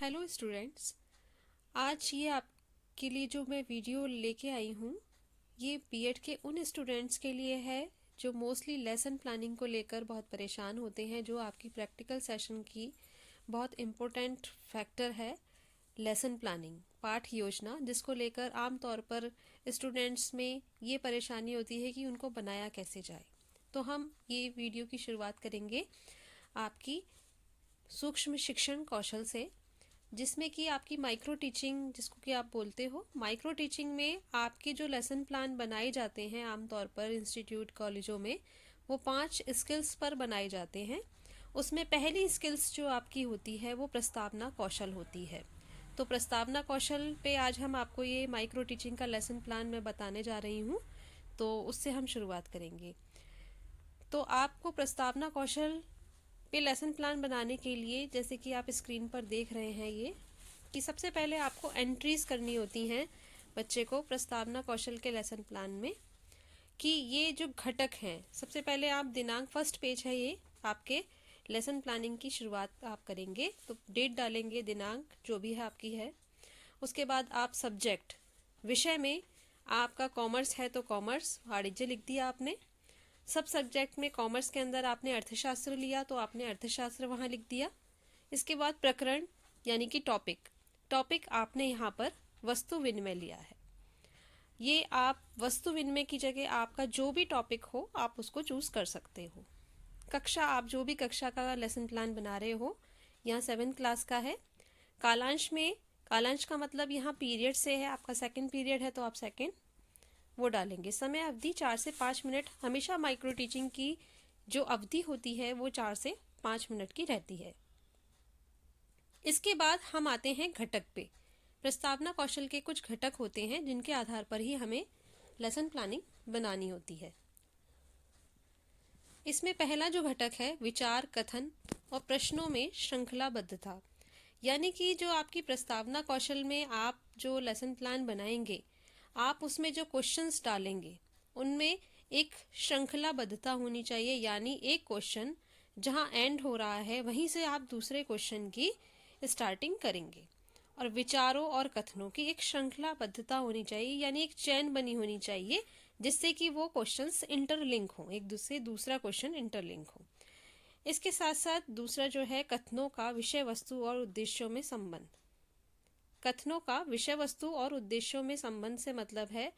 Hello students, आज ये आपके लिए जो मैं वीडियो लेके आई हूँ ये बीएड के उन स्टूडेंट्स के लिए है जो मोस्टली लेसन प्लानिंग को लेकर बहुत परेशान होते हैं। जो आपकी प्रैक्टिकल सेशन की बहुत इम्पोर्टेंट फैक्टर है लेसन प्लानिंग, पाठ योजना, जिसको लेकर आमतौर पर स्टूडेंट्स में ये परेशानी होती है कि उनको बनाया कैसे जाए। तो हम ये वीडियो की शुरुआत करेंगे आपकी सूक्ष्म शिक्षण कौशल से, जिसमें कि आपकी माइक्रो टीचिंग, जिसको कि आप बोलते हो। माइक्रो टीचिंग में आपके जो लेसन प्लान बनाए जाते हैं आमतौर पर इंस्टीट्यूट कॉलेजों में, वो 5 स्किल्स पर बनाए जाते हैं। उसमें पहली स्किल्स जो आपकी होती है वो प्रस्तावना कौशल होती है। तो प्रस्तावना कौशल पे आज हम आपको ये माइक्रो टीचिंग का लेसन प्लान मैं बताने जा रही हूँ, तो उससे हम शुरुआत करेंगे। तो आपको प्रस्तावना कौशल पे लेसन प्लान बनाने के लिए, जैसे कि आप स्क्रीन पर देख रहे हैं ये, कि सबसे पहले आपको एंट्रीज करनी होती हैं बच्चे को प्रस्तावना कौशल के लेसन प्लान में, कि ये जो घटक हैं, सबसे पहले आप दिनांक, फर्स्ट पेज है ये आपके लेसन प्लानिंग की शुरुआत आप करेंगे, तो डेट डालेंगे, दिनांक जो भी है आपकी है। उसके बाद आप सब्जेक्ट, विषय में आपका कॉमर्स है तो कॉमर्स, वाणिज्य लिख दिया आपने। सब सब्जेक्ट में कॉमर्स के अंदर आपने अर्थशास्त्र लिया तो आपने अर्थशास्त्र वहाँ लिख दिया। इसके बाद प्रकरण यानी कि टॉपिक आपने यहाँ पर वस्तु विनिमय लिया है। ये आप वस्तु विनिमय की जगह आपका जो भी टॉपिक हो आप उसको चूज कर सकते हो। कक्षा, आप जो भी कक्षा का लेसन प्लान बना रहे हो, यहाँ 7th क्लास का है। कालांश में, कालांश का मतलब यहाँ पीरियड से है, आपका सेकंड पीरियड है तो आप सेकंड वो डालेंगे। समय अवधि 4 से 5 मिनट, हमेशा माइक्रो टीचिंग की जो अवधि होती है वो 4 से 5 मिनट की रहती है। इसके बाद हम आते हैं घटक पे। प्रस्तावना कौशल के कुछ घटक होते हैं जिनके आधार पर ही हमें लेसन प्लानिंग बनानी होती है। इसमें पहला जो घटक है, विचार, कथन और प्रश्नों में श्रृंखलाबद्धता। यानी कि जो आपकी प्रस्तावना कौशल में आप जो लेसन प्लान बनाएंगे, आप उसमें जो क्वेश्चंस डालेंगे उनमें एक श्रृंखलाबद्धता होनी चाहिए। यानी एक क्वेश्चन जहां एंड हो रहा है वहीं से आप दूसरे क्वेश्चन की स्टार्टिंग करेंगे। और विचारों और कथनों की एक श्रृंखलाबद्धता होनी चाहिए, यानी एक चेन बनी होनी चाहिए जिससे कि वो क्वेश्चंस इंटरलिंक हो, एक दूसरे दूसरा क्वेश्चन इंटरलिंक हो। इसके साथ साथ दूसरा जो है, कथनों का विषय वस्तु और उद्देश्यों में संबंध। कथनों का विषय वस्तु और उद्देश्यों में संबंध से मतलब है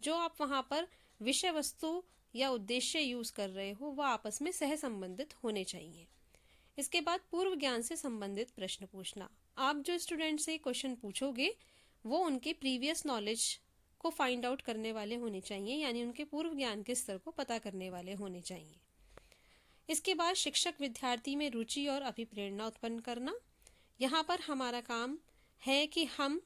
जो आप वहां पर विषय वस्तु या उद्देश्य यूज कर रहे हो वह आपस में सह संबंधित होने चाहिए। इसके बाद पूर्व ज्ञान से संबंधित प्रश्न पूछना। आप जो स्टूडेंट से क्वेश्चन पूछोगे वो उनके प्रीवियस नॉलेज को फाइंड आउट करने वाले होने चाहिए, यानी उनके पूर्व ज्ञान के स्तर को पता करने वाले होने चाहिए। इसके बाद शिक्षक विद्यार्थी में रुचि और अभिप्रेरणा उत्पन्न करना। यहाँ पर हमारा काम है कि हम,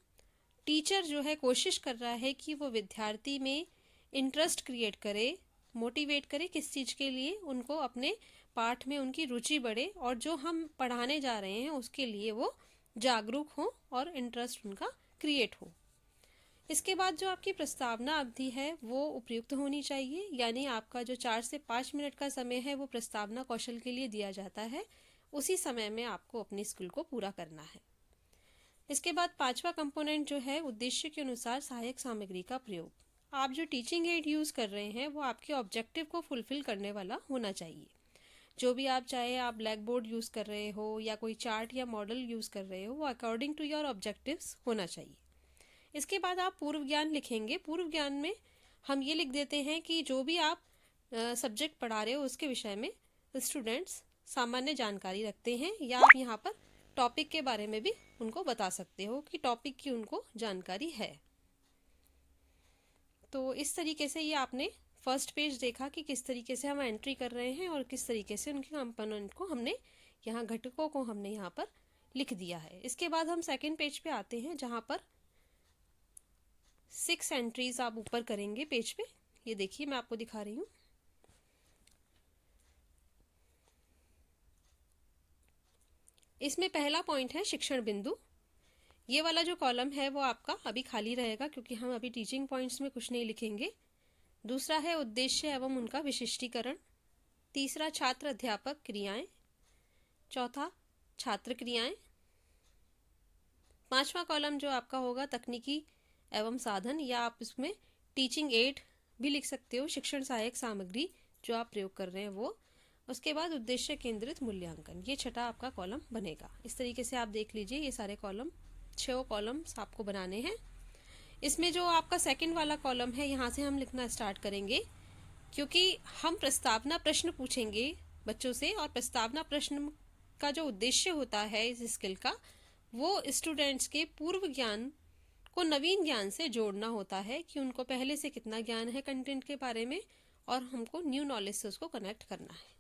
टीचर जो है कोशिश कर रहा है कि वो विद्यार्थी में इंटरेस्ट क्रिएट करे, मोटिवेट करे, किस चीज़ के लिए, उनको अपने पाठ में उनकी रुचि बढ़े और जो हम पढ़ाने जा रहे हैं उसके लिए वो जागरूक हो और इंटरेस्ट उनका क्रिएट हो। इसके बाद जो आपकी प्रस्तावना अवधि है वो उपयुक्त होनी चाहिए, यानी आपका जो 4 से 5 मिनट का समय है वो प्रस्तावना कौशल के लिए दिया जाता है, उसी समय में आपको अपनी स्किल को पूरा करना है। इसके बाद 5वां कंपोनेंट जो है, उद्देश्य के अनुसार सहायक सामग्री का प्रयोग। आप जो टीचिंग एड यूज कर रहे हैं वो आपके ऑब्जेक्टिव को फुलफिल करने वाला होना चाहिए। जो भी आप, चाहे आप ब्लैक बोर्ड यूज कर रहे हो या कोई चार्ट या मॉडल यूज कर रहे हो, वो अकॉर्डिंग टू योर ऑब्जेक्टिव्स होना चाहिए। इसके बाद आप पूर्व ज्ञान लिखेंगे। पूर्व ज्ञान में हम ये लिख देते हैं कि जो भी आप सब्जेक्ट पढ़ा रहे हो उसके विषय में स्टूडेंट्स सामान्य जानकारी रखते हैं, या आप यहाँ पर टॉपिक के बारे में भी उनको बता सकते हो कि टॉपिक की उनको जानकारी है। तो इस तरीके से ये आपने फर्स्ट पेज देखा कि किस तरीके से हम एंट्री कर रहे हैं और किस तरीके से उनके कंपोनेंट को हमने यहाँ, घटकों को हमने यहाँ पर लिख दिया है। इसके बाद हम सेकंड पेज पे आते हैं जहाँ पर 6 एंट्रीज आप ऊपर करेंगे पेज पे। ये देखिए मैं आपको दिखा रही हूँ। इसमें पहला पॉइंट है शिक्षण बिंदु। ये वाला जो कॉलम है वो आपका अभी खाली रहेगा क्योंकि हम अभी टीचिंग पॉइंट्स में कुछ नहीं लिखेंगे। दूसरा है उद्देश्य एवं उनका विशिष्टीकरण। तीसरा छात्र अध्यापक क्रियाएं। चौथा छात्र क्रियाएं। 5वां कॉलम जो आपका होगा तकनीकी एवं साधन, या आप इसमें टीचिंग एड भी लिख सकते हो, शिक्षण सहायक सामग्री जो आप प्रयोग कर रहे हैं वो। उसके बाद उद्देश्य केंद्रित मूल्यांकन, ये छठा आपका कॉलम बनेगा। इस तरीके से आप देख लीजिए, ये सारे कॉलम 6 कॉलम्स आपको बनाने हैं। इसमें जो आपका सेकंड वाला कॉलम है, यहाँ से हम लिखना स्टार्ट करेंगे, क्योंकि हम प्रस्तावना प्रश्न पूछेंगे बच्चों से, और प्रस्तावना प्रश्न का जो उद्देश्य होता है इस स्किल का, वो स्टूडेंट्स के पूर्व ज्ञान को नवीन ज्ञान से जोड़ना होता है, कि उनको पहले से कितना ज्ञान है कंटेंट के बारे में, और हमको न्यू नॉलेज से उसको कनेक्ट करना है।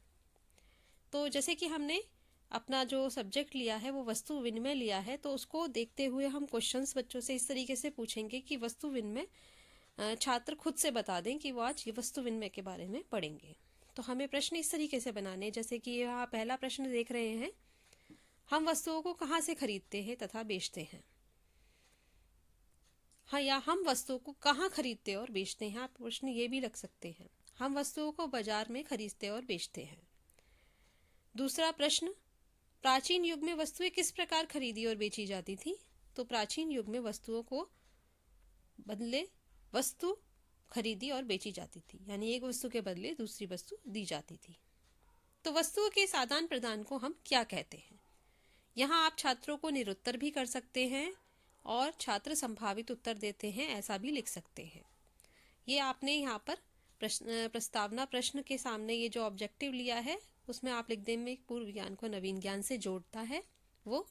तो जैसे कि हमने अपना जो सब्जेक्ट लिया है वो वस्तु विनिमय लिया है, तो उसको देखते हुए हम क्वेश्चंस बच्चों से इस तरीके से पूछेंगे कि वस्तु विनिमय छात्र खुद से बता दें कि वो आज ये वस्तु विनिमय के बारे में पढ़ेंगे। तो हमें प्रश्न इस तरीके से बनाने, जैसे कि यहाँ पहला प्रश्न देख रहे हैं, हम वस्तुओं को कहाँ से खरीदते हैं तथा बेचते हैं। हाँ, या हम वस्तुओं को कहाँ खरीदते और बेचते हैं। आप प्रश्न ये भी रख सकते हैं, हम वस्तुओं को बाजार में खरीदते और बेचते हैं। दूसरा प्रश्न, प्राचीन युग में वस्तुएं किस प्रकार खरीदी और बेची जाती थी। तो प्राचीन युग में वस्तुओं को बदले वस्तु खरीदी और बेची जाती थी, यानी एक वस्तु के बदले दूसरी वस्तु दी जाती थी। तो वस्तुओं के आदान प्रदान को हम क्या कहते हैं। यहाँ आप छात्रों को निरुत्तर भी कर सकते हैं और छात्र संभावित उत्तर देते हैं, ऐसा भी लिख सकते हैं। ये आपने यहाँ पर प्रस्तावना प्रश्न के सामने ये जो ऑब्जेक्टिव लिया है उसमें आप लिख देंगे पूर्व ज्ञान को नवीन ज्ञान से जोड़ता है वो,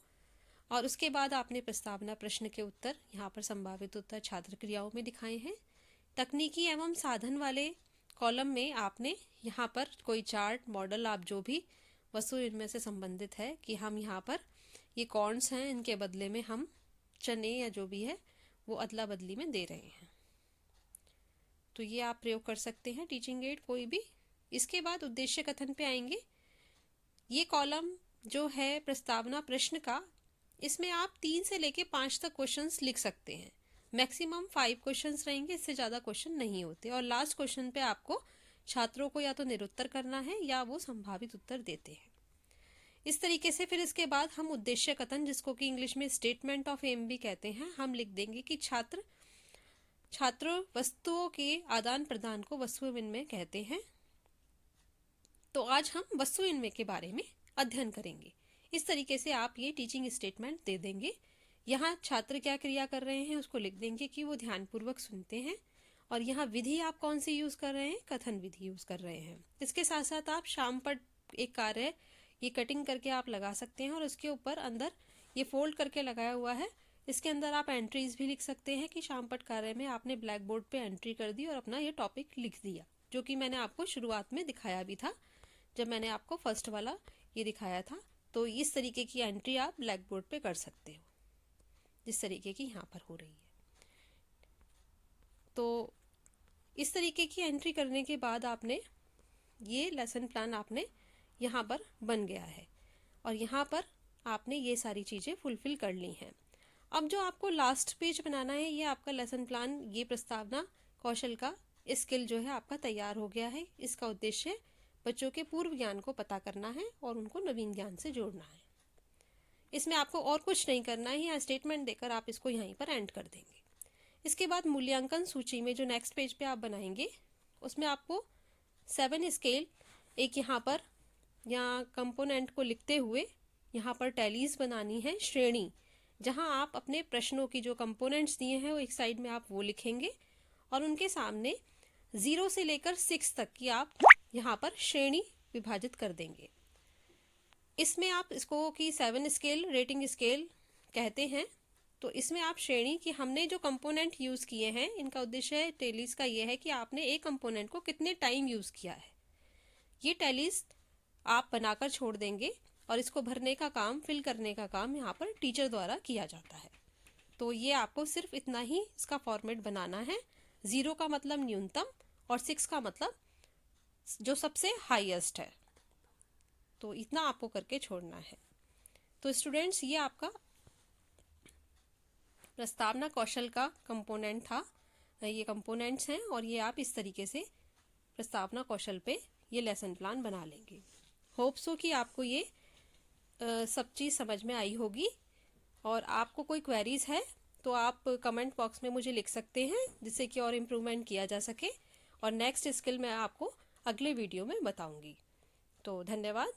और उसके बाद आपने प्रस्तावना प्रश्न के उत्तर यहाँ पर संभावित उत्तर छात्र क्रियाओं में दिखाए हैं। तकनीकी एवं साधन वाले कॉलम में आपने यहाँ पर कोई चार्ट मॉडल, आप जो भी वस्तु इनमें से संबंधित है, कि हम यहाँ पर ये कॉर्न्स हैं, इनके बदले में हम चने या जो भी है वो अदला बदली में दे रहे हैं। तो ये आप प्रयोग कर सकते हैं टीचिंग एड कोई भी। इसके बाद उद्देश्य कथन पे आएंगे। ये कॉलम जो है प्रस्तावना प्रश्न का, इसमें आप 3 से लेके 5 तक क्वेश्चंस लिख सकते हैं। मैक्सिमम 5 क्वेश्चंस रहेंगे, इससे ज़्यादा क्वेश्चन नहीं होते। और लास्ट क्वेश्चन पे आपको छात्रों को या तो निरुत्तर करना है या वो संभावित उत्तर देते हैं। इस तरीके से फिर इसके बाद हम उद्देश्य कथन, जिसको कि इंग्लिश में स्टेटमेंट ऑफ एम भी कहते हैं, हम लिख देंगे कि छात्र वस्तुओं के आदान प्रदान को वस्तु विनिमय कहते हैं। तो आज हम वस्तु विनिमय के बारे में अध्ययन करेंगे। इस तरीके से आप ये टीचिंग स्टेटमेंट दे देंगे। यहाँ छात्र क्या क्रिया कर रहे हैं उसको लिख देंगे कि वो ध्यानपूर्वक सुनते हैं, और यहाँ विधि आप कौन सी यूज कर रहे हैं, कथन विधि यूज कर रहे हैं। इसके साथ साथ आप शाम पर एक कार्य ये कटिंग करके आप लगा सकते हैं, और उसके ऊपर अंदर ये फोल्ड करके लगाया हुआ है, इसके अंदर आप एंट्रीज भी लिख सकते हैं कि शाम पट कार्य में आपने ब्लैक बोर्ड पे एंट्री कर दी और अपना ये टॉपिक लिख दिया, जो कि मैंने आपको शुरुआत में दिखाया भी था जब मैंने आपको फर्स्ट वाला ये दिखाया था। तो इस तरीके की एंट्री आप ब्लैक बोर्ड पे कर सकते हो, जिस तरीके की यहाँ पर हो रही है। तो इस तरीके की एंट्री करने के बाद आपने ये लेसन प्लान आपने यहाँ पर बन गया है, और यहाँ पर आपने ये सारी चीज़ें फुलफिल कर ली हैं। अब जो आपको लास्ट पेज बनाना है, ये आपका लेसन प्लान, ये प्रस्तावना कौशल का स्किल जो है आपका तैयार हो गया है। इसका उद्देश्य बच्चों के पूर्व ज्ञान को पता करना है और उनको नवीन ज्ञान से जोड़ना है। इसमें आपको और कुछ नहीं करना है, यहाँ स्टेटमेंट देकर आप इसको यहीं पर एंड कर देंगे। इसके बाद मूल्यांकन सूची में जो नेक्स्ट पेज पे आप बनाएंगे, उसमें आपको 7 स्केल एक यहाँ पर कंपोनेंट को लिखते हुए यहाँ पर टैलीज बनानी है, श्रेणी, जहाँ आप अपने प्रश्नों की जो कंपोनेंट्स दिए हैं वो एक साइड में आप वो लिखेंगे, और उनके सामने 0 से लेकर 6 तक की आप यहाँ पर श्रेणी विभाजित कर देंगे। इसमें आप इसको कि 7 स्केल रेटिंग स्केल कहते हैं। तो इसमें आप श्रेणी की हमने जो कंपोनेंट यूज किए हैं, इनका उद्देश्य टैलीज का ये है कि आपने एक कंपोनेंट को कितने टाइम यूज किया है, ये टैलीज आप बनाकर छोड़ देंगे, और इसको भरने का काम, फिल करने का काम यहाँ पर टीचर द्वारा किया जाता है। तो ये आपको सिर्फ इतना ही इसका फॉर्मेट बनाना है। 0 का मतलब न्यूनतम और 6 का मतलब जो सबसे हाईएस्ट है। तो इतना आपको करके छोड़ना है। तो स्टूडेंट्स, ये आपका प्रस्तावना कौशल का कंपोनेंट था, ये कंपोनेंट्स हैं, और ये आप इस तरीके से प्रस्तावना कौशल पे ये लेसन प्लान बना लेंगे। होप सो कि आपको ये सब चीज़ समझ में आई होगी। और आपको कोई क्वेरीज है तो आप कमेंट बॉक्स में मुझे लिख सकते हैं, जिससे कि और इम्प्रूवमेंट किया जा सके। और नेक्स्ट स्किल मैं आपको अगले वीडियो में बताऊंगी। तो धन्यवाद।